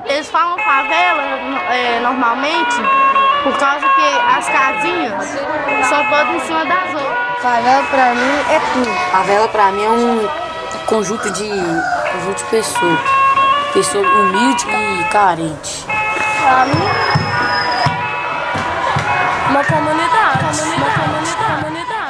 Eles falam favela normalmente por causa que as casinhas são todas em cima das outras. Favela pra mim é tudo. Favela pra mim é um conjunto de pessoas. Pessoa humilde e carente. Pra mim, uma comunidade.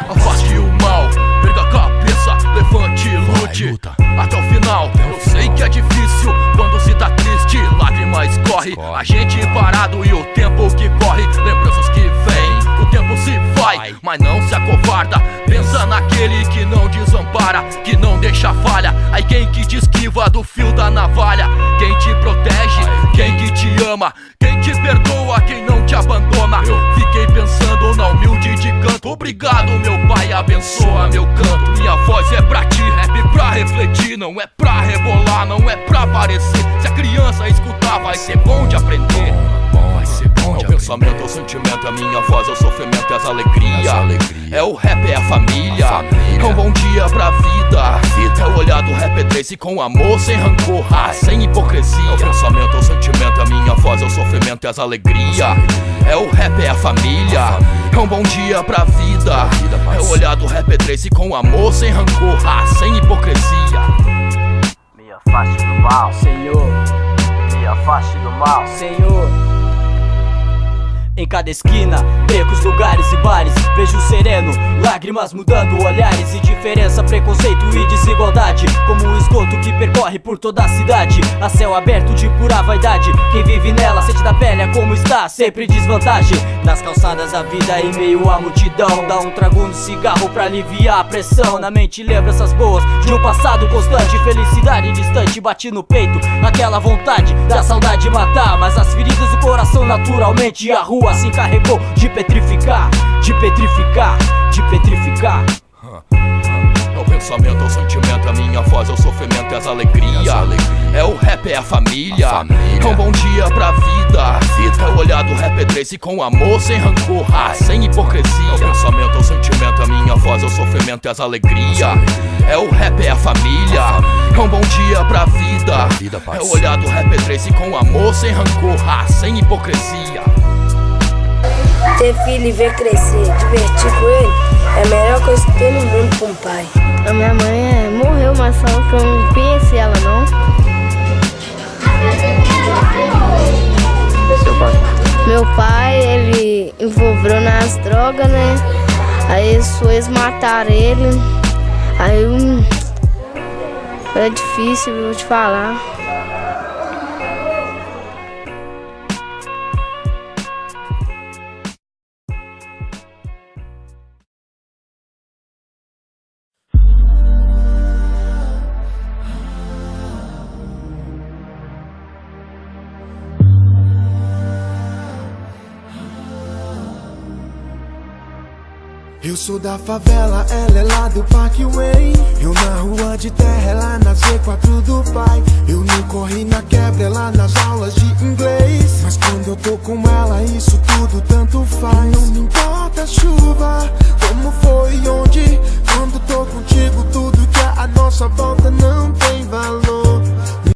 Afaste o mal, perca a cabeça, levante e lute até o final. Eu sei que é difícil quando se tá triste, lágrimas corre, a gente parado e o tempo que corre, lembranças que vêm, o tempo se vai, mas não se acovarda. Pensa naquele que não desampara, que não deixa falha. Aí quem que te esquiva do fio da navalha, quem te protege, quem que te ama, quem te perdoa, quem não te abandona. Eu fiquei pensando na humilde de canto. Obrigado meu pai, abençoa meu canto. Minha voz é pra ti, rap pra refletir, não é pra rebolar, não é pra parecer. Se a criança escutar vai ser bom de aprender. Vai ser bom de aprender. É o pensamento, é o sentimento, é a minha voz, é o sofrimento, é as alegrias. É o rap, é a família. É um bom dia pra vida. É o olhar do rap Tracy com amor, sem rancor, sem hipocrisia. É o pensamento, é o sentimento, é a minha voz, é o sofrimento, é as alegrias. É o rap, é a família. É um bom dia pra vida. É o olhar do rap Tracy com amor, sem rancor, sem hipocrisia. Me afaste do mal, Senhor. me afaste do mal, Senhor. Em cada esquina, becos, lugares e bares, vejo sereno, lágrimas mudando olhares. Indiferença, preconceito e desigualdade, como um esgoto que percorre por toda a cidade. A céu aberto de pura vaidade, quem vive nela sente da pele é como está, sempre desvantagem. Nas calçadas a vida em meio à multidão, dá um trago no cigarro pra aliviar a pressão. Na mente lembranças boas de um passado constante, felicidade distante bate no peito, aquela vontade da saudade matar. Mas as feridas do coração naturalmente a rua se encarregou de petrificar, de petrificar, de petrificar. É o pensamento, é o sentimento, é a minha voz, é o sofrimento, é as alegrias. É o rap, é a família. É um bom dia pra vida. É o olhar do rap Tracy com amor, sem rancor, sem hipocrisia. É o pensamento, é o sentimento, é a minha voz, é o sofrimento, é as alegrias. É o rap, é a família. É um bom dia pra vida. É o olhar do rap Tracy com amor, sem rancor, sem hipocrisia. Ter filho e ver crescer, divertir com ele, é a melhor coisa que tem no mundo com um pai. A minha mãe morreu, mas só que eu não conheci ela não. seu pai. Meu pai, ele envolveu nas drogas, né? Aí eles mataram ele. Aí é difícil, vou te falar. Eu sou da favela, ela é lá do Parkway. Eu na rua de terra, ela na Z4 do pai. Eu não corri na quebra, ela nas aulas de inglês. Mas quando eu tô com ela, isso tudo tanto